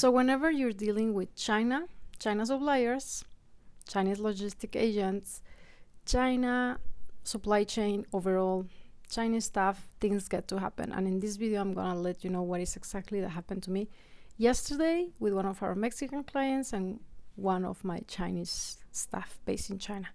So whenever you're dealing with China suppliers, Chinese logistic agents, China supply chain overall, Chinese stuff, things get to happen. And in this video, I'm gonna let you know what is exactly that happened to me yesterday with one of our Mexican clients and one of my Chinese staff based in China.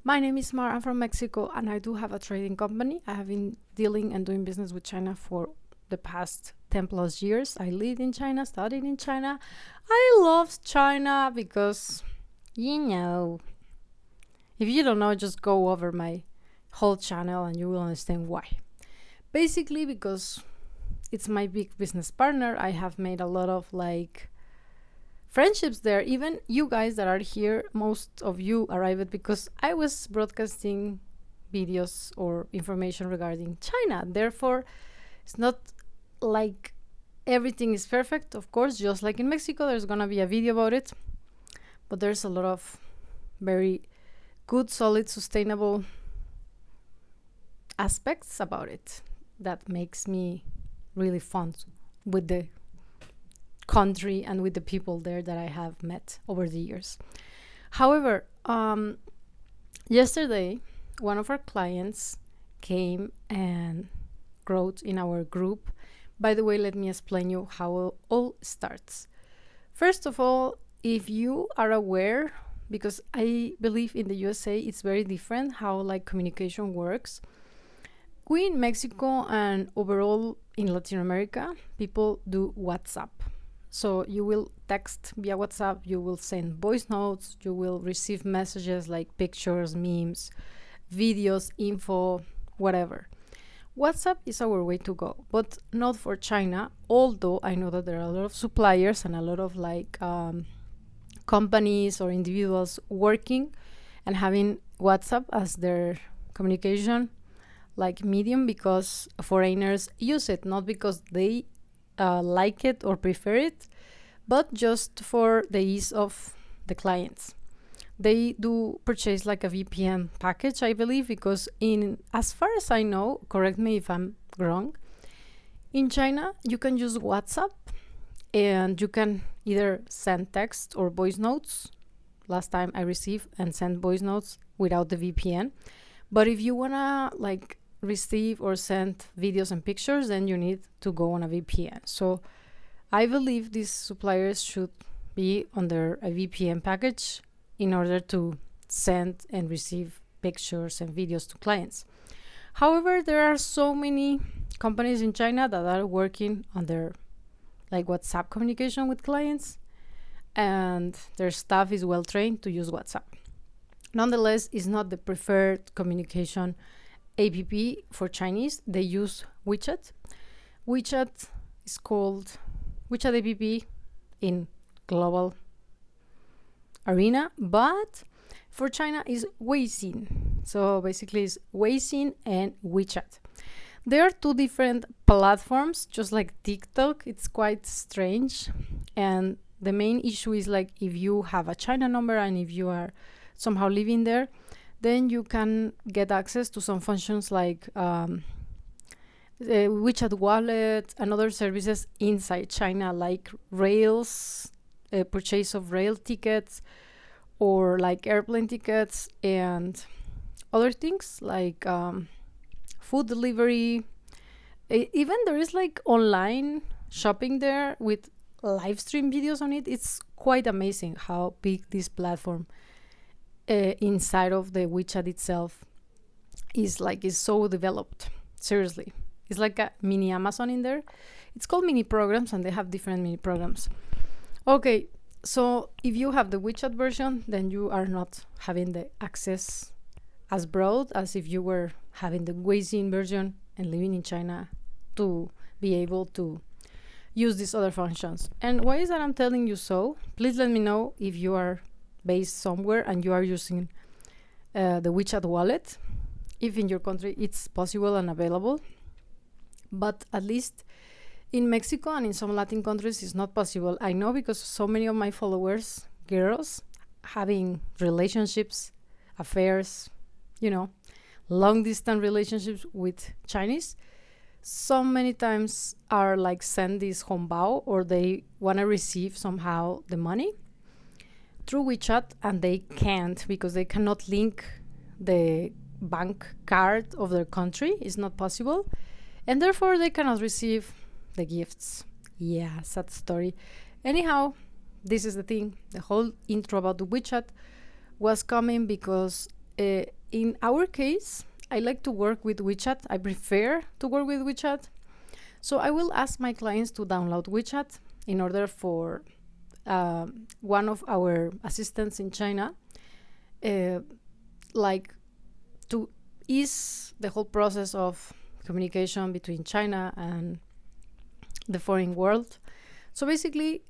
My name is Mar, I'm from Mexico, and I do have a trading company. I have been dealing and doing business with China for the past 10 plus years. I lived in China, studied in China. I love China because, if you don't know, just go over my whole channel and you will understand why. Basically, because it's my big business partner, I have made a lot of friendships there. Even you guys that are here, most of you arrived because I was broadcasting videos or information regarding China. Therefore, it's not like everything is perfect. Of course, just like in Mexico, there's gonna be a video about it, but there's a lot of very good, solid, sustainable aspects about it that makes me really fun with the country and with the people there that I have met over the years. However, yesterday, one of our clients came and wrote in our group. By the way, let me explain you how it all starts. First of all, if you are aware, because I believe in the USA it's very different how communication works. We in Mexico and overall in Latin America, people do WhatsApp. So you will text via WhatsApp, you will send voice notes, you will receive messages like pictures, memes, videos, info, whatever. WhatsApp is our way to go, but not for China, although I know that there are a lot of suppliers and a lot of companies or individuals working and having WhatsApp as their communication medium, because foreigners use it, not because they like it or prefer it, but just for the ease of the clients. They do purchase a VPN package, I believe, because as far as I know, correct me if I'm wrong, in China you can use WhatsApp and you can either send text or voice notes. Last time I received and sent voice notes without the VPN. But if you wanna receive or send videos and pictures, then you need to go on a VPN. So I believe these suppliers should be under a VPN package in order to send and receive pictures and videos to clients. However, there are so many companies in China that are working on their WhatsApp communication with clients, and their staff is well trained to use WhatsApp. Nonetheless, it's not the preferred communication app for Chinese. They use WeChat. WeChat is called WeChat app in global arena, but for China is Weixin. So basically it's Weixin and WeChat. There are two different platforms, just like TikTok. It's quite strange, and the main issue is if you have a China number and if you are somehow living there, then you can get access to some functions like the WeChat wallet and other services inside China, like rails, purchase of rail tickets, or airplane tickets and other things like food delivery. Even there is online shopping there with live stream videos on it. It's quite amazing how big this platform inside of the WeChat itself is so developed. Seriously, it's like a mini Amazon in there. It's called mini programs, and they have different mini programs. Okay, so if you have the WeChat version, then you are not having the access as broad as if you were having the Weixin version and living in China to be able to use these other functions. And why is that I'm telling you so? Please let me know if you are based somewhere and you are using the WeChat wallet, if in your country it's possible and available. But at least in Mexico and in some Latin countries it's not possible. I know because so many of my followers, girls, having relationships, affairs, long distance relationships with Chinese. so many times are like send this hongbao, or they want to receive somehow the money through WeChat, and they can't because they cannot link the bank card of their country. It's not possible, and therefore they cannot receive the gifts. Yeah, sad story. Anyhow, this is the thing. The whole intro about the WeChat was coming because in our case, I like to work with WeChat. I prefer to work with WeChat. So I will ask my clients to download WeChat in order for one of our assistants in China, like to ease the whole process of communication between China and the foreign world. So basically,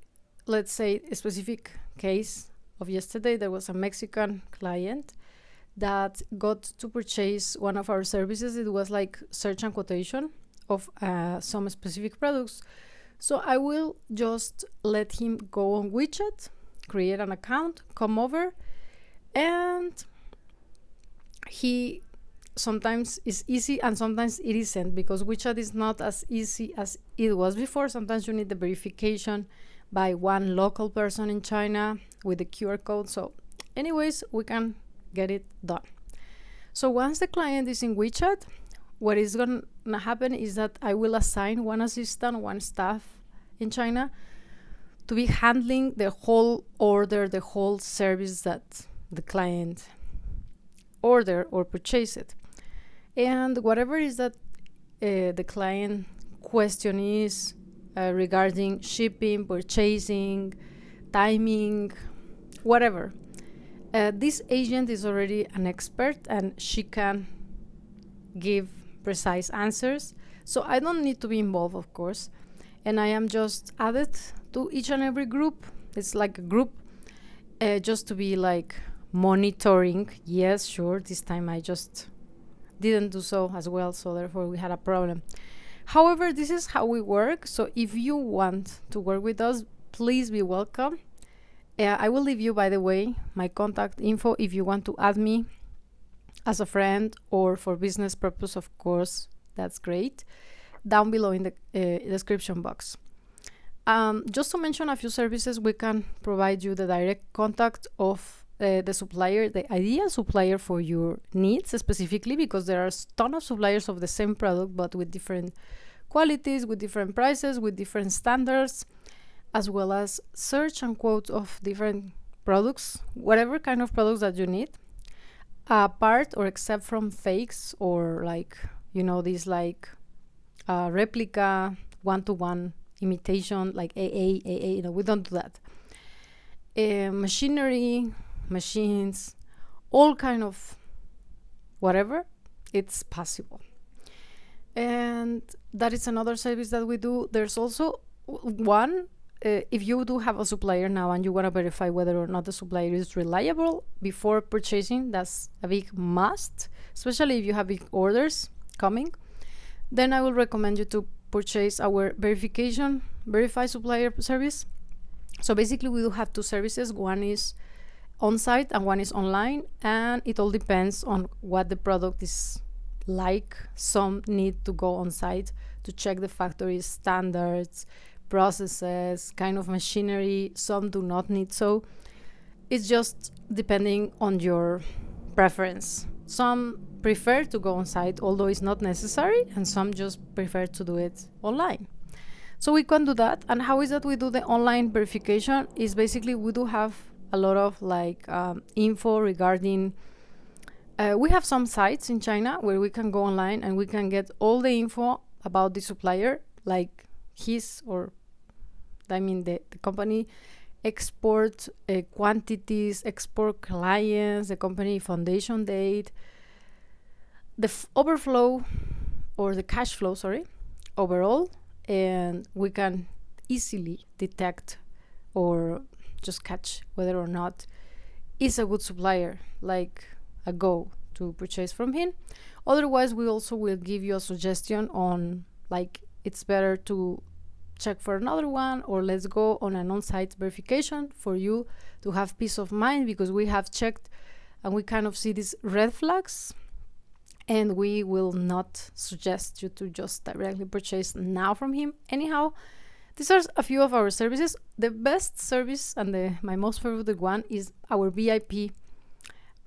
let's say a specific case of yesterday, there was a Mexican client that got to purchase one of our services. It was like search and quotation of some specific products. So I will just let him go on WeChat, create an account, come over, and he sometimes is easy and sometimes it isn't, because WeChat is not as easy as it was before. Sometimes you need the verification by one local person in China with the QR code. So anyways, we can get it done. So once the client is in WeChat, what is going to happen is that I will assign one assistant, one staff in China to be handling the whole order, the whole service that the client order or purchase it. And whatever is that the client question is regarding shipping, purchasing, timing, whatever. This agent is already an expert and she can give precise answers. So I don't need to be involved, of course. And I am just added to each and every group. It's like a group just to be like monitoring. Yes, sure. This time I just didn't do so as well. So therefore we had a problem. However, this is how we work. So if you want to work with us, please be welcome. I will leave you, by the way, my contact info if you want to add me as a friend or for business purpose, of course, that's great, down below in the description box. Just to mention a few services, we can provide you the direct contact of the supplier, the ideal supplier for your needs specifically, because there are a ton of suppliers of the same product, but with different qualities, with different prices, with different standards, as well as search and quotes of different products, whatever kind of products that you need, apart or except from fakes or like, you know, these like replica, one-to-one imitation, like AA, you know, we don't do that. Machinery, machines, all kind of whatever, it's possible. And that is another service that we do. There's also one, if you do have a supplier now and you want to verify whether or not the supplier is reliable before purchasing, that's a big must, especially if you have big orders coming, then I will recommend you to purchase our verify supplier service. So basically we do have two services. One is on-site and one is online, and it all depends on what the product is like. Some need to go on-site to check the factory standards, processes, kind of machinery. Some do not need so. It's just depending on your preference. Some prefer to go on site, although it's not necessary, and some just prefer to do it online. So we can do that. And how is that we do the online verification? Is basically we do have a lot of like info regarding we have some sites in China where we can go online and we can get all the info about the supplier, like his or the company export quantities, export clients, the company foundation date, the overflow or the cash flow, overall, and we can easily detect or just catch whether or not is a good supplier, like a go to purchase from him. Otherwise, we also will give you a suggestion on like it's better to check for another one, or let's go on an on-site verification for you to have peace of mind, because we have checked and we kind of see these red flags and we will not suggest you to just directly purchase now from him. Anyhow, these are a few of our services. The best service and my most favorite one is our VIP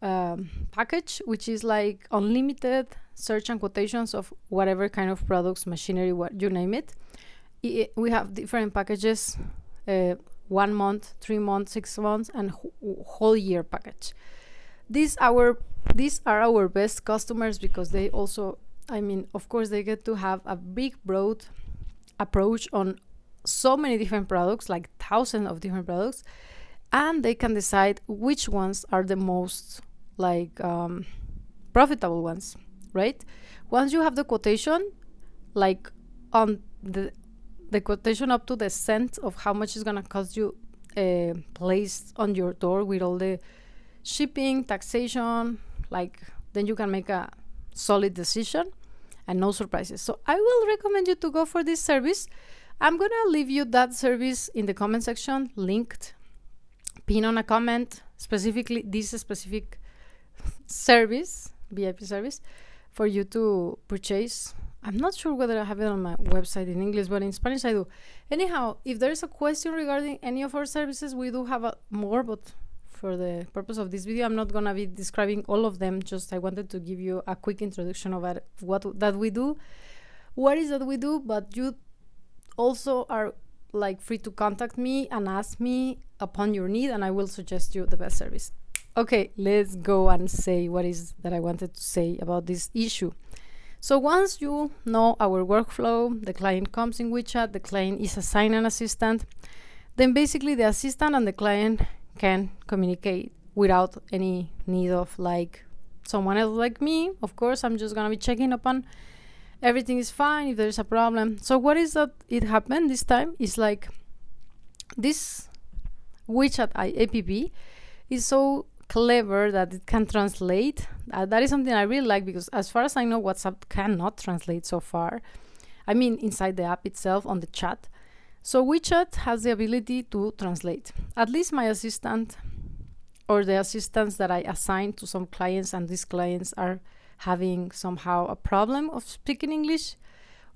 package, which is like unlimited search and quotations of whatever kind of products, machinery, what you name it. We have different packages, 1 month, 3 months, 6 months, and whole year package. These are our best customers because they also, I mean, of course, they get to have a big, broad approach on so many different products, like thousands of different products, and they can decide which ones are the most like profitable ones, right? Once you have the quotation, like on the quotation up to the cent of how much it's gonna cost you placed on your door with all the shipping, taxation, like then you can make a solid decision and no surprises. So I will recommend you to go for this service. I'm gonna leave you that service in the comment section, linked, pin on a comment, specifically this specific service, VIP service, for you to purchase. I'm not sure whether I have it on my website in English, but in Spanish I do. Anyhow, if there is a question regarding any of our services, we do have more, but for the purpose of this video, I'm not gonna be describing all of them. Just I wanted to give you a quick introduction about what that we do, what is that we do, but you also are like free to contact me and ask me upon your need, and I will suggest you the best service. Okay, let's go and say what is that I wanted to say about this issue. So once you know our workflow, the client comes in WeChat, the client is assigned an assistant, then basically the assistant and the client can communicate without any need of like someone else like me. Of course, I'm just gonna be checking upon everything is fine if there's a problem. So what is that it happened this time is like this WeChat app is so clever that it can translate. That is something I really like because as far as I know, WhatsApp cannot translate so far. I mean, inside the app itself on the chat. So WeChat has the ability to translate. At least my assistant or the assistants that I assign to some clients, and these clients are having somehow a problem of speaking English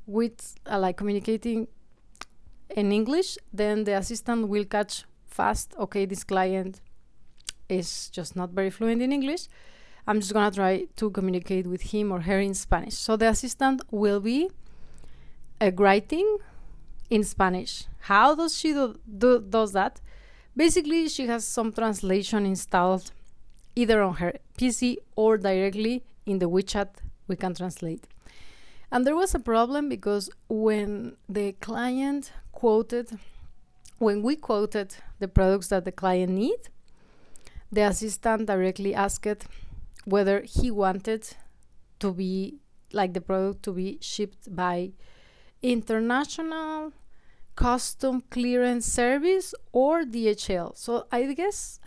with like communicating in English, then the assistant will catch fast, okay, this client is just not very fluent in English. I'm just gonna try to communicate with him or her in Spanish. So the assistant will be writing in Spanish. How does she does that? Basically, she has some translation installed either on her PC or directly in the WeChat we can translate. And there was a problem because when we quoted the products that the client need, the assistant directly asked whether he wanted to be like the product to be shipped by international custom clearance service or DHL. So I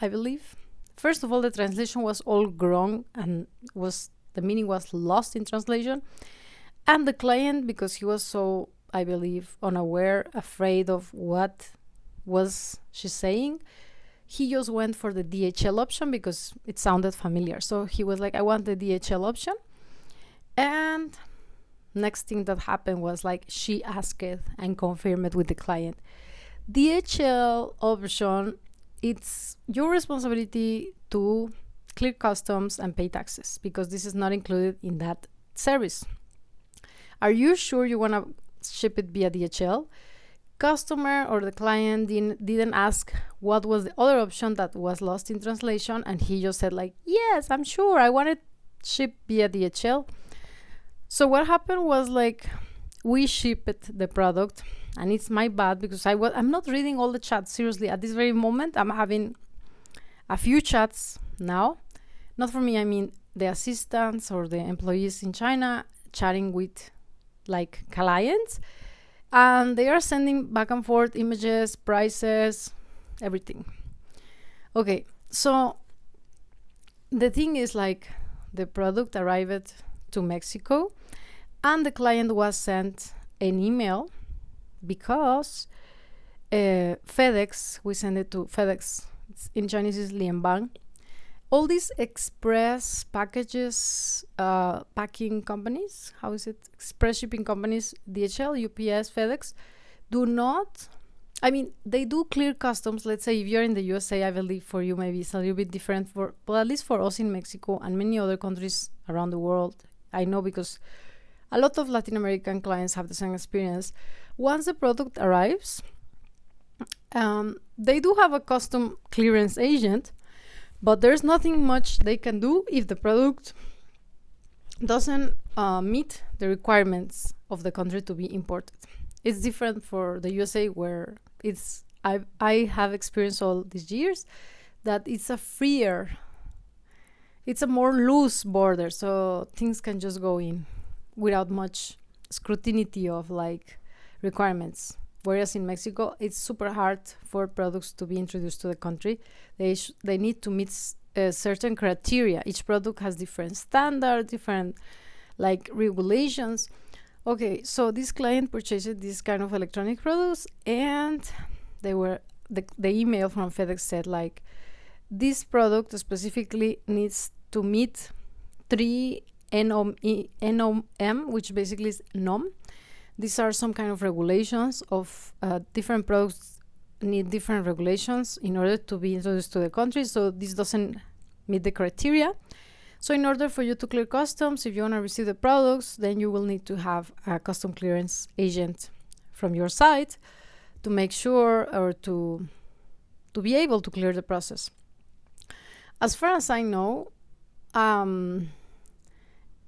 believe, first of all, the translation was all wrong and the meaning was lost in translation. And the client, because he was so, I believe, unaware, afraid of what was she saying, he just went for the DHL option because it sounded familiar. So he was like, I want the DHL option. And next thing that happened was like she asked and confirmed it with the client. DHL option, it's your responsibility to clear customs and pay taxes because this is not included in that service. Are you sure you want to ship it via DHL? Customer or the client didn't ask what was the other option that was lost in translation, and he just said like, yes, I'm sure I want it shipped via DHL. So what happened was like we shipped the product, and it's my bad because I'm not reading all the chats. Seriously, at this very moment I'm having a few chats now, not for me, I mean the assistants or the employees in China chatting with like clients, and they are sending back and forth images, prices, everything. Okay, so the thing is like the product arrived to Mexico and the client was sent an email because FedEx, we send it to FedEx, in Chinese is Lianbang, all these express packages, packing companies, how is it? Express shipping companies, DHL, UPS, FedEx, do not, I mean, they do clear customs. Let's say if you're in the USA, I believe for you maybe it's a little bit different, but at least for us in Mexico and many other countries around the world, I know because a lot of Latin American clients have the same experience. Once the product arrives, they do have a custom clearance agent, but there's nothing much they can do if the product doesn't meet the requirements of the country to be imported. It's different for the USA, where I have experienced all these years that it's a freer, it's a more loose border, so things can just go in without much scrutiny of like requirements. Whereas in Mexico, it's super hard for products to be introduced to the country. They need to meet certain criteria. Each product has different standards, different like regulations. Okay, so this client purchased this kind of electronic products, and the email from FedEx said like, this product specifically needs to meet 3 NOM, which basically is NOM. These are some kind of regulations of different products need different regulations in order to be introduced to the country. So this doesn't meet the criteria. So in order for you to clear customs, if you want to receive the products, then you will need to have a custom clearance agent from your side to make sure, or to be able to clear the process. As far as I know,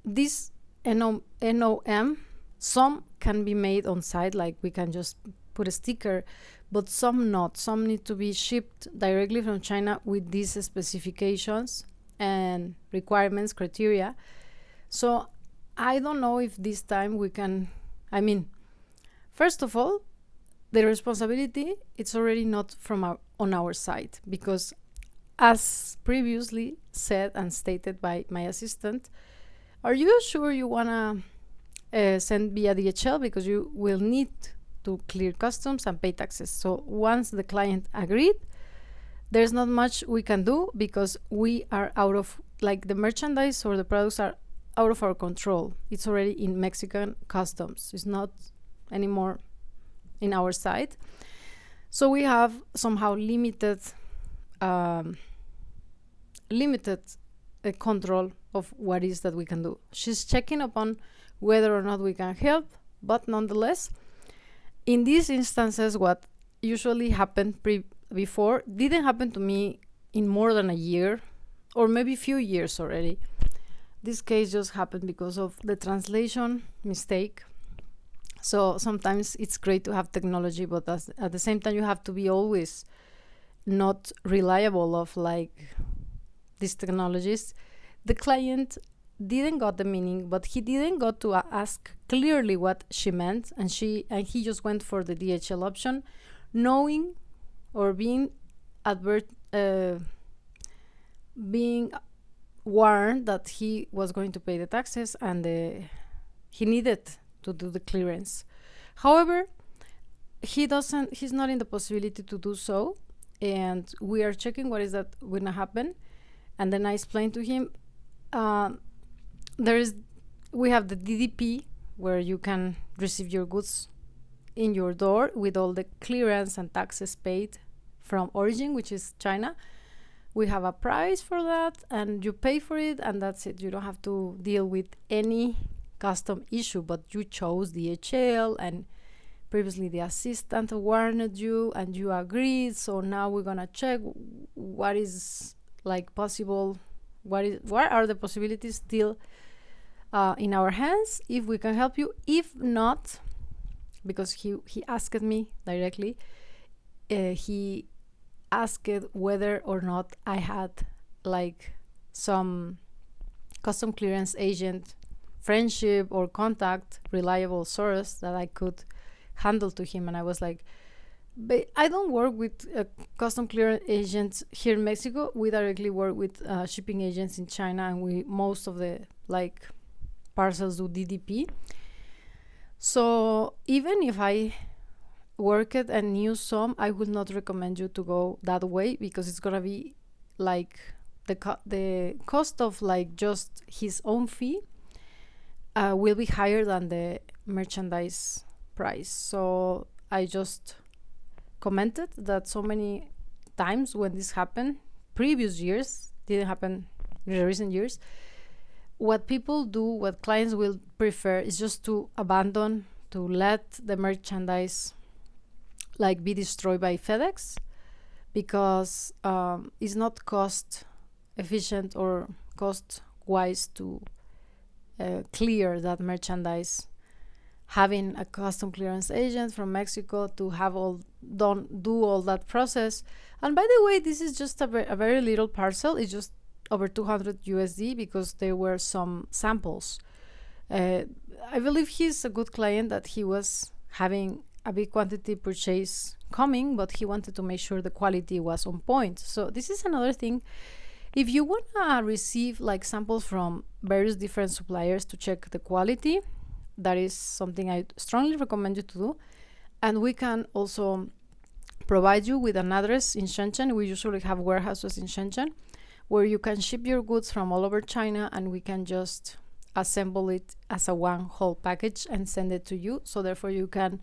this NOM, some can be made on site, like we can just put a sticker, but some not. Some need to be shipped directly from China with these specifications and requirements, criteria. So I don't know if this time we can, I mean, first of all, the responsibility, it's already not on our side, because as previously said and stated by my assistant, are you sure you want to send via DHL, because you will need to clear customs and pay taxes. So once the client agreed, there's not much we can do, because we are out of, like, the merchandise or the products are out of our control. It's already in Mexican customs. It's not anymore in our side. So we have somehow limited control of what is that we can do. She's checking upon whether or not we can help, but nonetheless, in these instances, what usually happened before didn't happen to me in more than a year, or maybe a few years already. This case just happened because of the translation mistake. So sometimes it's great to have technology, but at the same time you have to be always not reliable of like these technologies. The client didn't got the meaning, but he didn't got to ask clearly what she meant, and he just went for the DHL option, knowing or being warned that he was going to pay the taxes and he needed to do the clearance. However, he's not in the possibility to do so, and we are checking what is that going to happen. And then I explained to him, we have the DDP, where you can receive your goods in your door with all the clearance and taxes paid from origin, which is China. We have a price for that, and you pay for it, and that's it. You don't have to deal with any custom issue, but you chose DHL, and previously the assistant warned you and you agreed. So now we're gonna check what is like possible, what are the possibilities still in our hands, if we can help you. If not, because he asked me directly, he asked whether or not I had like some custom clearance agent friendship or contact, reliable source that I could handle to him. And I was like, but I don't work with custom clearance agents here in Mexico. We directly work with shipping agents in China, and most of the like parcels do DDP. So even if I worked and knew some, I would not recommend you to go that way, because it's gonna be like the cost of like just his own fee will be higher than the merchandise price. So I just commented that so many times when this happened, previous years, didn't happen in the recent years, what people do, what clients will prefer is just to abandon, to let the merchandise like be destroyed by FedEx, because it's not cost efficient or cost wise to clear that merchandise, having a custom clearance agent from Mexico to have do all that process. And by the way, this is just a very little parcel. It's just over 200 USD because there were some samples. I believe he's a good client, that he was having a big quantity purchase coming, but he wanted to make sure the quality was on point. So this is another thing. If you want to receive like samples from various different suppliers to check the quality, that is something I strongly recommend you to do. And we can also provide you with an address in Shenzhen. We usually have warehouses in Shenzhen where you can ship your goods from all over China, and we can just assemble it as a one whole package and send it to you. So therefore you can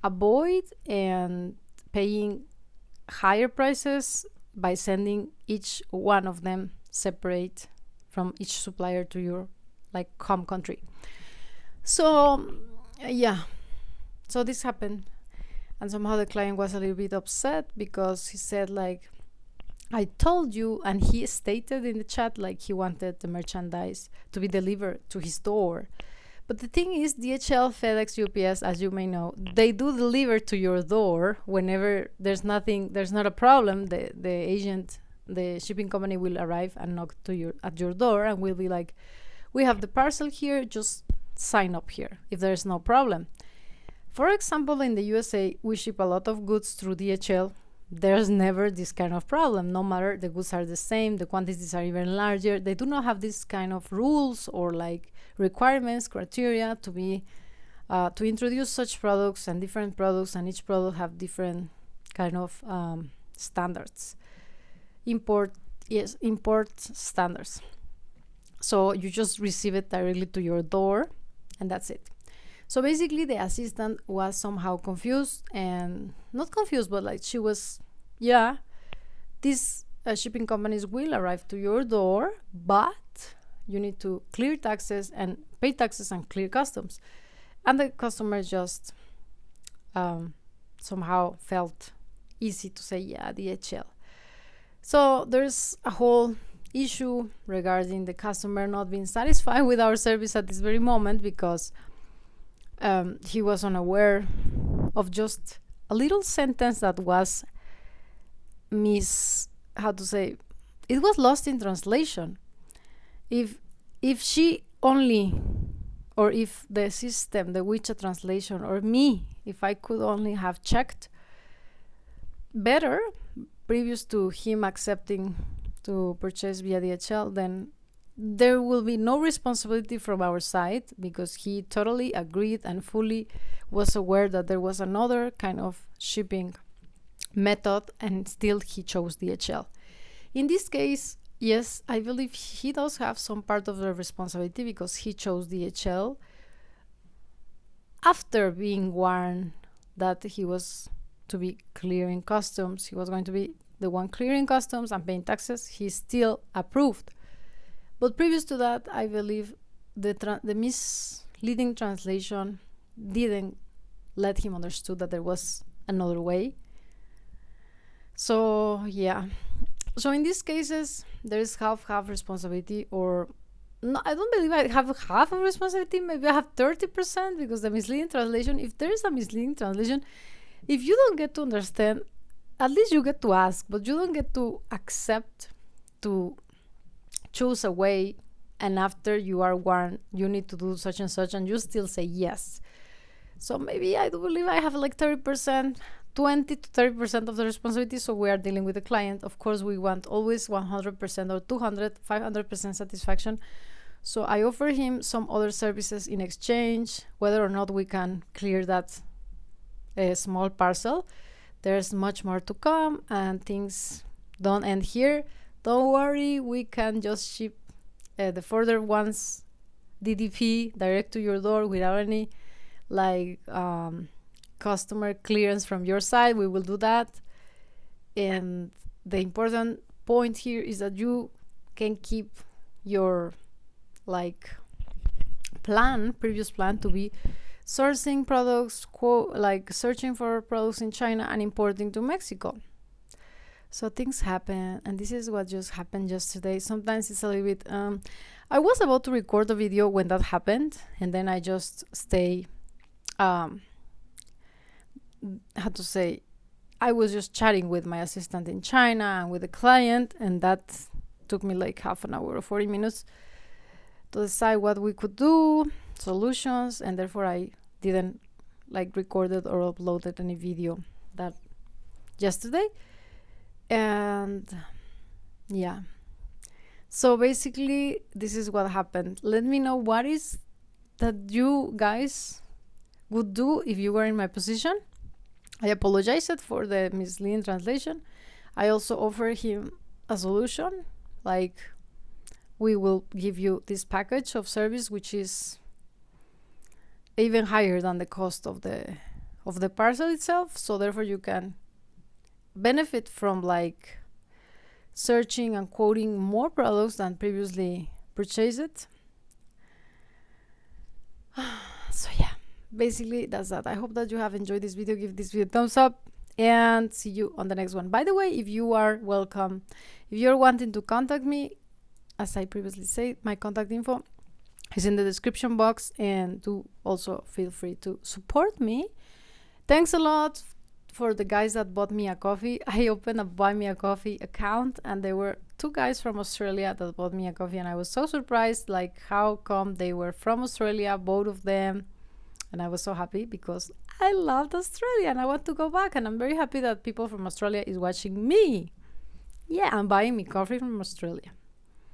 avoid and paying higher prices by sending each one of them separate from each supplier to your like home country. So yeah, so this happened, and somehow the client was a little bit upset because he said like, I told you, and he stated in the chat like he wanted the merchandise to be delivered to his door. But the thing is, DHL, FedEx, UPS, as you may know, they do deliver to your door whenever there's not a problem. The agent, the shipping company will arrive and knock at your door and will be like, we have the parcel here, just sign up here if there's no problem. For example, in the USA, we ship a lot of goods through DHL. There's never this kind of problem. No matter, the goods are the same, the quantities are even larger. They do not have this kind of rules or like requirements, criteria to be to introduce such products and different products, and each product have different kind of standards. Import standards. So you just receive it directly to your door, and that's it. So basically the assistant was somehow confused, and not confused, but like she was, these shipping companies will arrive to your door, but you need to clear taxes and pay taxes and clear customs. And the customer just somehow felt easy to say, DHL. So there's a whole issue regarding the customer not being satisfied with our service at this very moment, because he was unaware of just a little sentence that was it was lost in translation. If she only, or if the system, the WeChat translation, or me, if I could only have checked better previous to him accepting to purchase via DHL, then there will be no responsibility from our side, because he totally agreed and fully was aware that there was another kind of shipping method, and still he chose DHL. In this case, yes, I believe he does have some part of the responsibility, because he chose DHL after being warned that he was to be clearing customs. He was going to be the one clearing customs and paying taxes. He still approved. But previous to that, I believe the misleading translation didn't let him understood that there was another way. So so in these cases, there is half responsibility, or no, I don't believe I have half of responsibility. Maybe I have 30%, because the misleading translation, if there is a misleading translation, if you don't get to understand, at least you get to ask, but you don't get to accept to choose a way, and after you are warned you need to do such and such, and you still say yes. So maybe I do believe I have like 30%, 20 to 30% of the responsibility. So we are dealing with the client. Of course, we want always 100% or 200, 500% satisfaction. So I offer him some other services in exchange, whether or not we can clear that small parcel. There's much more to come, and things don't end here. don't worry, we can just ship the further ones DDP direct to your door without any like customer clearance from your side. We will do that. And the important point here is that you can keep your like previous plan to be sourcing products, like searching for products in China and importing to Mexico. So things happen, and this is what just happened yesterday. Sometimes it's a little bit I was about to record a video when that happened, and then I just stay how to say, I was just chatting with my assistant in China and with the client, and that took me like half an hour or 40 minutes to decide what we could do, solutions, and therefore I didn't like recorded or uploaded any video that yesterday. And yeah, so basically this is what happened. Let me know what is that you guys would do if you were in my position. I apologized for the misleading translation. I also offer him a solution, like we will give you this package of service which is even higher than the cost of the parcel itself, so therefore you can benefit from like searching and quoting more products than previously purchased. So yeah, basically that's that. I hope that you have enjoyed this video. Give this video a thumbs up and see you on the next one. By the way, if you are welcome, if you're wanting to contact me, as I previously said, my contact info is in the description box, and do also feel free to support me. Thanks a lot for the guys that bought me a coffee. I opened a buy me a coffee account, and there were 2 guys from Australia that bought me a coffee, and I was so surprised, like how come they were from Australia, both of them. And I was so happy because I loved Australia and I want to go back, and I'm very happy that people from Australia is watching me. Yeah, and buying me coffee from Australia.